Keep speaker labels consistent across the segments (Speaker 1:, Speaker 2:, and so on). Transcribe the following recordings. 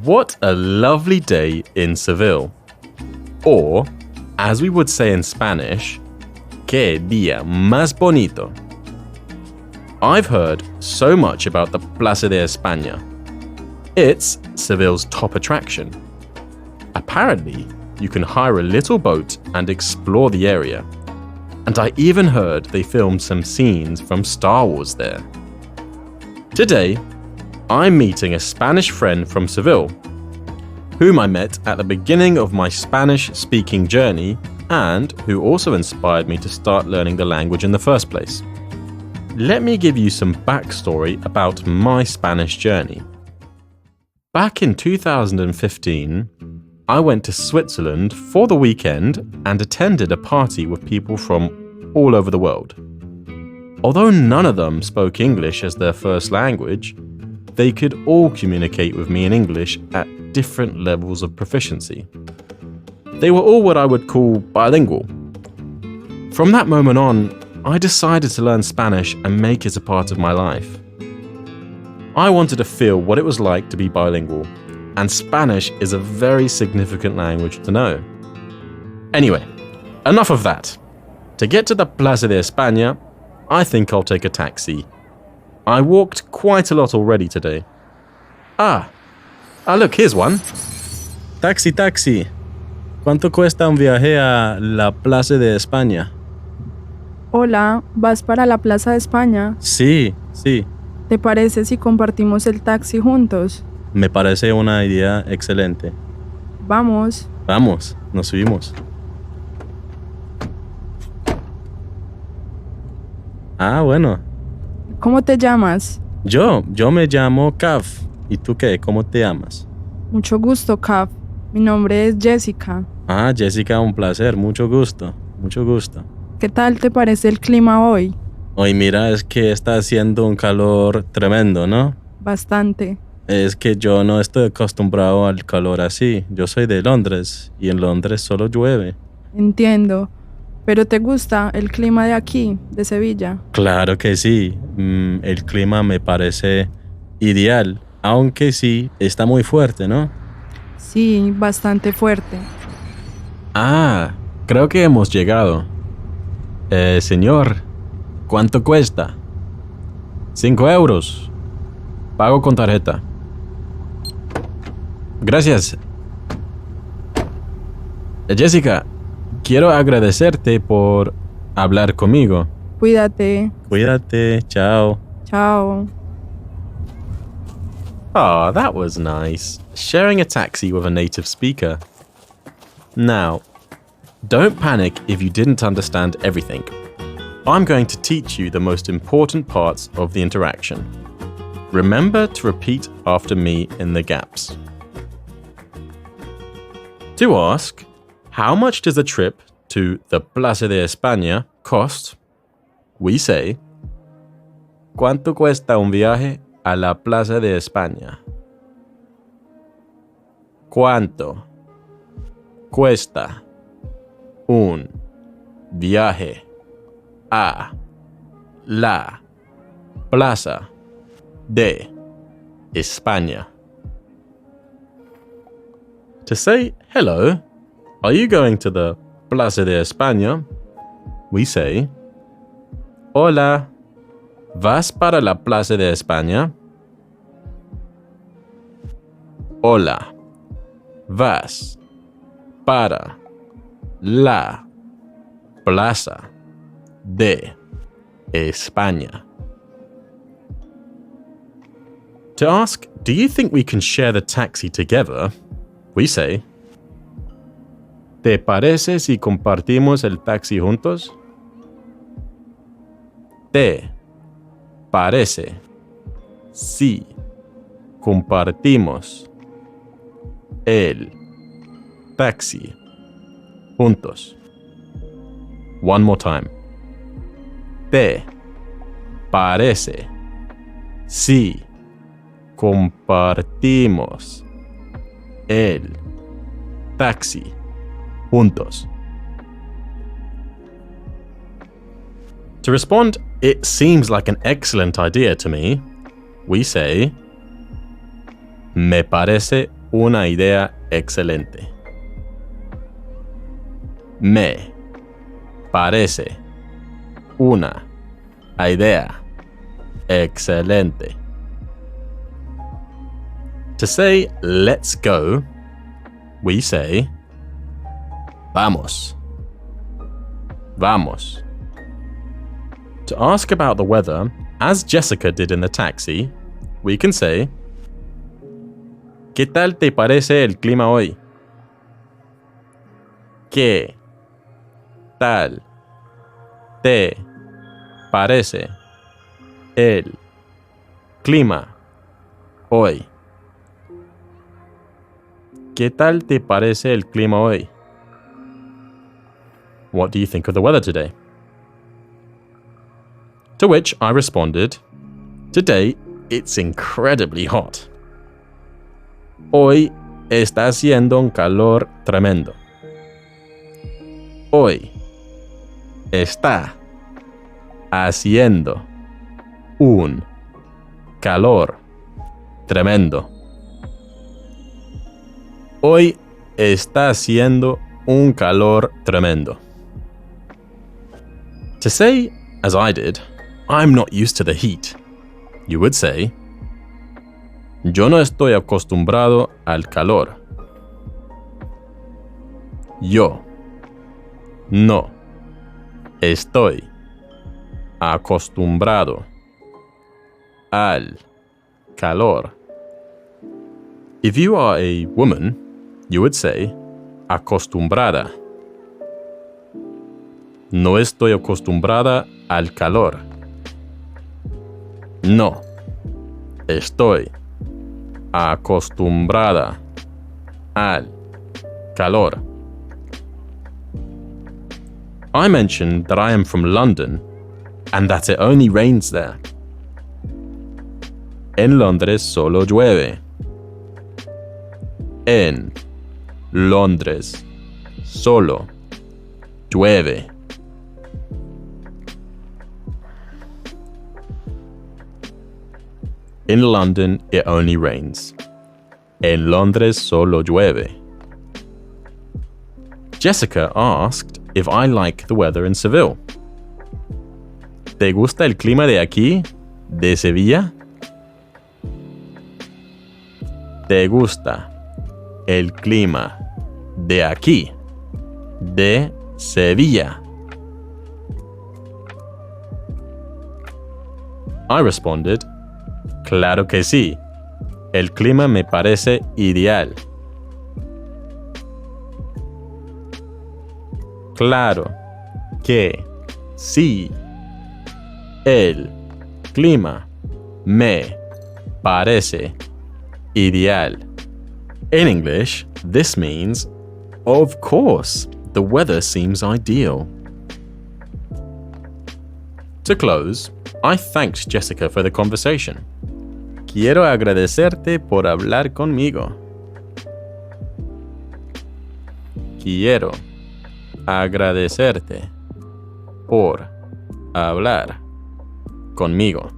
Speaker 1: What a lovely day in Seville. Or, as we would say in Spanish, qué día más bonito. I've heard so much about the Plaza de España. It's Seville's top attraction. Apparently, you can hire a little boat and explore the area. And I even heard they filmed some scenes from Star Wars there. Today, I'm meeting a Spanish friend from Seville, whom I met at the beginning of my Spanish-speaking journey and who also inspired me to start learning the language in the first place. Let me give you some backstory about my Spanish journey. Back in 2015, I went to Switzerland for the weekend and attended a party with people from all over the world. Although none of them spoke English as their first language, they could all communicate with me in English at different levels of proficiency. They were all what I would call bilingual. From that moment on, I decided to learn Spanish and make it a part of my life. I wanted to feel what it was like to be bilingual, and Spanish is a very significant language to know. Anyway, enough of that. To get to the Plaza de España, I think I'll take a taxi. I walked quite a lot already today. Look, here's one. Taxi, taxi. ¿Cuánto cuesta un viaje a la Plaza de España?
Speaker 2: Hola, ¿vas para la Plaza de España?
Speaker 1: Sí.
Speaker 2: ¿Te parece si compartimos el taxi juntos?
Speaker 1: Me parece una idea excelente.
Speaker 2: Vamos.
Speaker 1: Vamos, nos subimos. Bueno.
Speaker 2: ¿Cómo te llamas?
Speaker 1: Yo me llamo Kav. ¿Y tú qué? ¿Cómo te llamas?
Speaker 2: Mucho gusto, Kav. Mi nombre es Jessica.
Speaker 1: Jessica, un placer. Mucho gusto.
Speaker 2: ¿Qué tal te parece el clima hoy?
Speaker 1: Hoy mira, es que está haciendo un calor tremendo, ¿no?
Speaker 2: Bastante.
Speaker 1: Es que yo no estoy acostumbrado al calor así. Yo soy de Londres y en Londres solo llueve.
Speaker 2: Entiendo. ¿Pero te gusta el clima de aquí, de Sevilla?
Speaker 1: Claro que sí. El clima me parece ideal, aunque sí, está muy fuerte, ¿no?
Speaker 2: Sí, bastante fuerte.
Speaker 1: Creo que hemos llegado. Señor, ¿cuánto cuesta? 5 euros. Pago con tarjeta. Gracias. Jessica, quiero agradecerte por hablar conmigo.
Speaker 2: Cuídate.
Speaker 1: Cuídate. Chao.
Speaker 2: Chao.
Speaker 1: That was nice. Sharing a taxi with a native speaker. Now, don't panic if you didn't understand everything. I'm going to teach you the most important parts of the interaction. Remember to repeat after me in the gaps. To ask, how much does a trip to the Plaza de España cost? We say, ¿cuánto cuesta un viaje a la Plaza de España? ¿Cuánto cuesta un viaje a la Plaza de España? To say hello, are you going to the Plaza de España? We say, hola, ¿vas para la Plaza de España? Hola, ¿vas para la Plaza de España? To ask, do you think we can share the taxi together? We say, ¿te parece si compartimos el taxi juntos? ¿Te parece si compartimos el taxi juntos? One more time. ¿Te parece si compartimos el taxi juntos? To respond, it seems like an excellent idea to me, we say, me parece una idea excelente. Me parece una idea excelente. To say let's go, we say vamos. Vamos. To ask about the weather, as Jessica did in the taxi, we can say ¿Qué tal te parece el clima hoy? ¿Qué tal te parece el clima hoy? ¿Qué tal te parece el clima hoy? What do you think of the weather today? To which I responded, today it's incredibly hot. Hoy está haciendo un calor tremendo. Hoy está haciendo un calor tremendo. Hoy está haciendo un calor tremendo. To say, as I did, I'm not used to the heat, you would say, yo no estoy acostumbrado al calor. Yo no estoy acostumbrado al calor. If you are a woman, you would say acostumbrada. No estoy acostumbrada al calor. No estoy acostumbrada al calor. I mentioned that I am from London and that it only rains there. En Londres solo llueve. En Londres solo llueve. In London, it only rains. En Londres solo llueve. Jessica asked if I like the weather in Seville. ¿Te gusta el clima de aquí, de Sevilla? ¿Te gusta el clima de aquí, de Sevilla? I responded, claro que sí. El clima me parece ideal. Claro que sí. El clima me parece ideal. In English, this means, of course, the weather seems ideal. To close, I thanked Jessica for the conversation. Quiero agradecerte por hablar conmigo. Quiero agradecerte por hablar conmigo.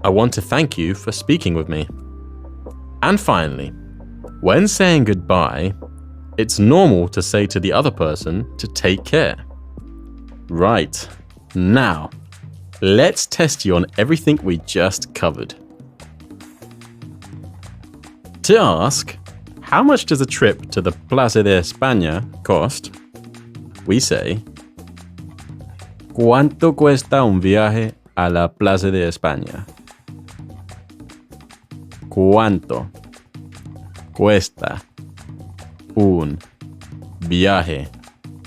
Speaker 1: I want to thank you for speaking with me. And finally, when saying goodbye, it's normal to say to the other person to take care. Right, now, let's test you on everything we just covered. To ask, how much does a trip to the Plaza de España cost? We say, ¿cuánto cuesta un viaje a la Plaza de España? ¿Cuánto cuesta un viaje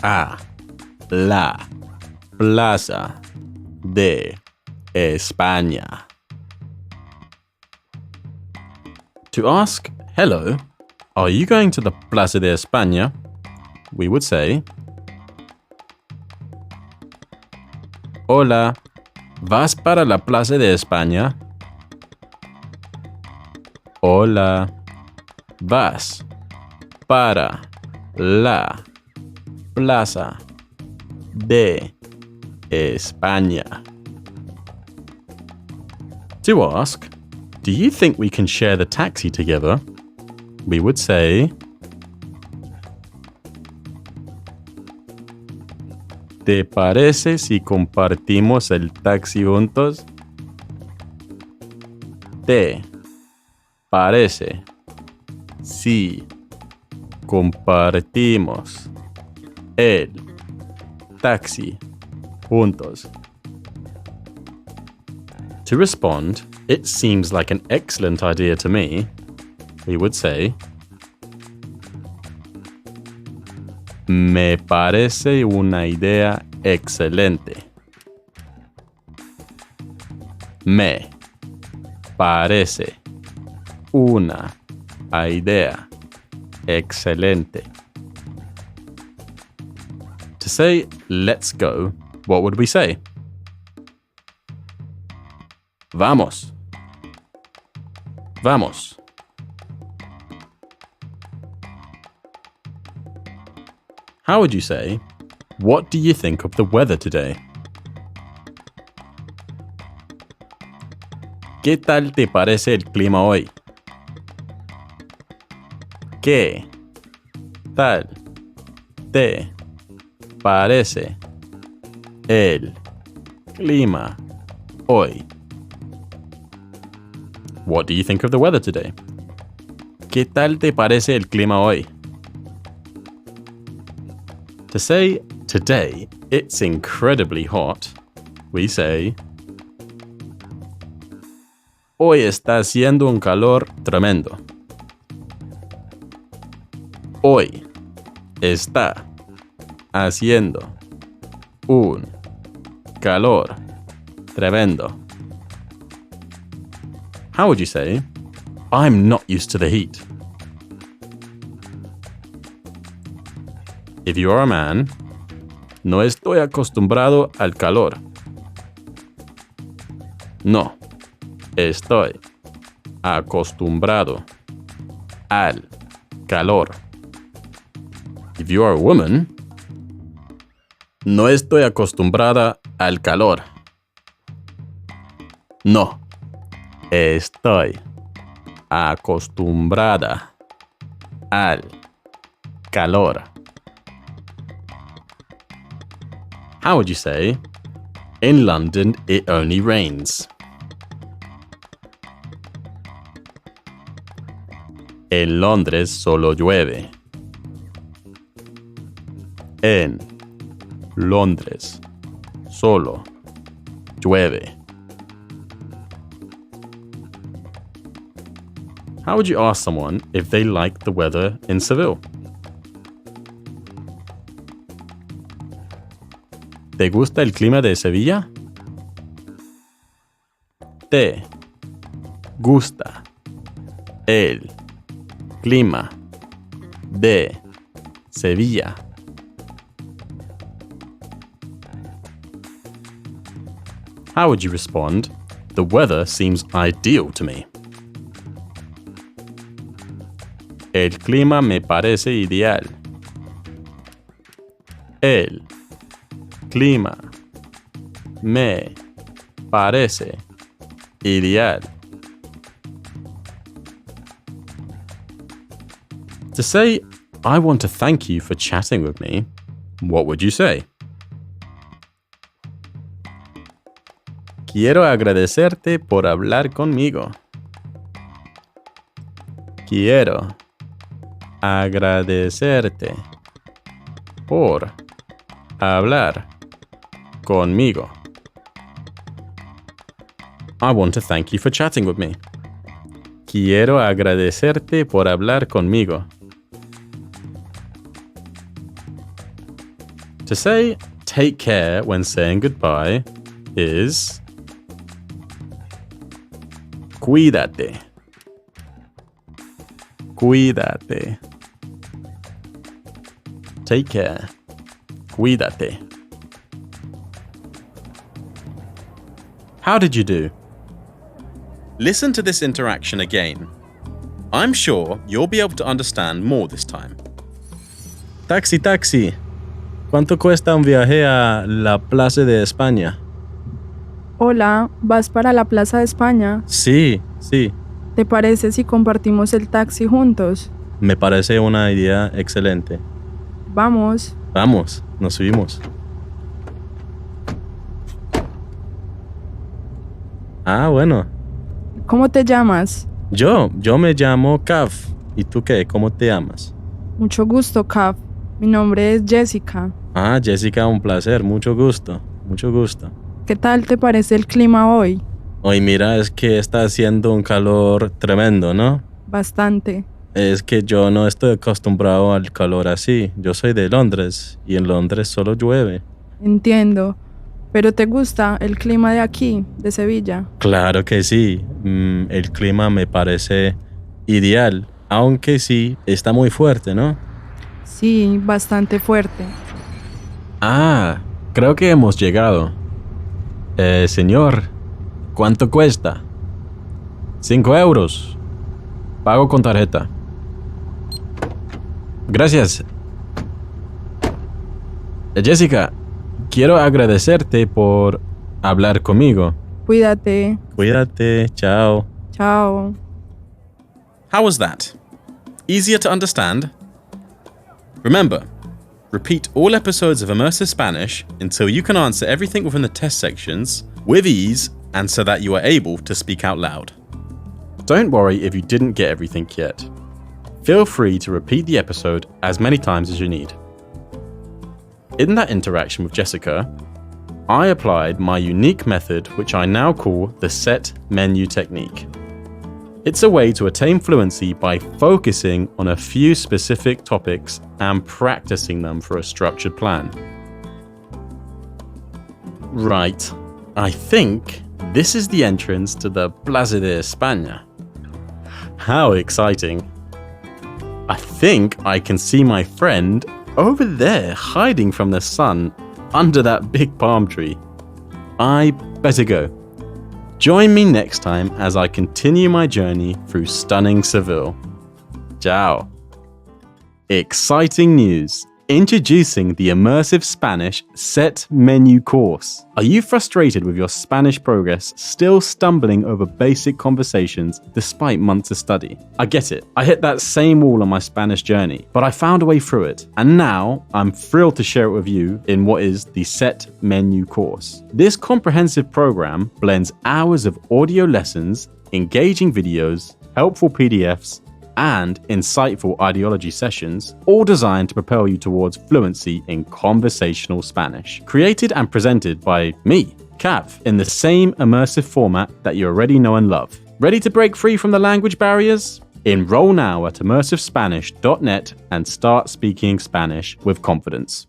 Speaker 1: a la Plaza de España? To ask, hello, are you going to the Plaza de España? We would say, hola, ¿vas para la Plaza de España? Hola, ¿vas para la Plaza de España? To ask, do you think we can share the taxi together? we would say, ¿te parece si compartimos el taxi juntos? ¿Te parece si compartimos el taxi juntos? To respond, it seems like an excellent idea to me, we would say, me parece una idea excelente. Me parece una idea excelente. To say, let's go, what would we say? Vamos. Vamos. How would you say, what do you think of the weather today? ¿Qué tal te parece el clima hoy? ¿Qué tal te parece el clima hoy? What do you think of the weather today? ¿Qué tal te parece el clima hoy? To say, today, it's incredibly hot, we say, hoy está haciendo un calor tremendo. Hoy está haciendo un calor tremendo. How would you say, I'm not used to the heat? If you are a man, no estoy acostumbrado al calor. No estoy acostumbrado al calor. If you are a woman, no estoy acostumbrada al calor. No estoy acostumbrada al calor. How would you say, in London it only rains? En Londres solo llueve. En Londres solo llueve. How would you ask someone if they like the weather in Seville? ¿Te gusta el clima de Sevilla? ¿Te gusta el clima de Sevilla? How would you respond? The weather seems ideal to me. El clima me parece ideal. El clima me parece ideal. To say, I want to thank you for chatting with me, what would you say? Quiero agradecerte por hablar conmigo. Quiero agradecerte por hablar conmigo. I want to thank you for chatting with me. Quiero agradecerte por hablar conmigo. To say take care when saying goodbye is cuídate. Cuídate. Take care. Cuídate. How did you do? Listen to this interaction again. I'm sure you'll be able to understand more this time. Taxi, taxi. ¿Cuánto cuesta un viaje a la Plaza de España?
Speaker 2: Hola, ¿vas para la Plaza de España?
Speaker 1: Sí, sí.
Speaker 2: ¿Te parece si compartimos el taxi juntos?
Speaker 1: Me parece una idea excelente.
Speaker 2: Vamos.
Speaker 1: Vamos, nos subimos. Ah, bueno.
Speaker 2: ¿Cómo te llamas?
Speaker 1: Yo me llamo Kav. ¿Y tú qué? ¿Cómo te llamas?
Speaker 2: Mucho gusto, Kav. Mi nombre es Jessica.
Speaker 1: Ah, Jessica, un placer. Mucho gusto. Mucho gusto.
Speaker 2: ¿Qué tal te parece el clima hoy?
Speaker 1: Hoy mira, es que está haciendo un calor tremendo, ¿no?
Speaker 2: Bastante.
Speaker 1: Es que yo no estoy acostumbrado al calor así. Yo soy de Londres y en Londres solo llueve.
Speaker 2: Entiendo. ¿Pero te gusta el clima de aquí, de Sevilla?
Speaker 1: Claro que sí. El clima me parece ideal, aunque sí está muy fuerte, ¿no?
Speaker 2: Sí, bastante fuerte.
Speaker 1: Ah, creo que hemos llegado. Señor, ¿cuánto cuesta? 5 euros. Pago con tarjeta. Gracias. Jessica, quiero agradecerte por hablar conmigo.
Speaker 2: Cuídate.
Speaker 1: Cuídate, chao.
Speaker 2: Chao.
Speaker 1: How was that? Easier to understand? Remember, repeat all episodes of Immersive Spanish until you can answer everything within the test sections with ease and so that you are able to speak out loud. Don't worry if you didn't get everything yet. Feel free to repeat the episode as many times as you need. In that interaction with Jessica, I applied my unique method, which I now call the set menu technique. It's a way to attain fluency by focusing on a few specific topics and practicing them for a structured plan. Right, I think this is the entrance to the Plaza de España. How exciting! I think I can see my friend over there hiding from the sun under that big palm tree. I better go. Join me next time as I continue my journey through stunning Seville. Ciao. Exciting news! Introducing the Immersive Spanish Set Menu course. Are you frustrated with your Spanish progress, still stumbling over basic conversations despite months of study? I get it. I hit that same wall on my Spanish journey, but I found a way through it. And now I'm thrilled to share it with you in what is the Set Menu course. This comprehensive program blends hours of audio lessons, engaging videos, helpful PDFs, and insightful ideology sessions, all designed to propel you towards fluency in conversational Spanish. Created and presented by me, Kav, in the same immersive format that you already know and love. Ready to break free from the language barriers? Enroll now at immersivespanish.net and start speaking Spanish with confidence.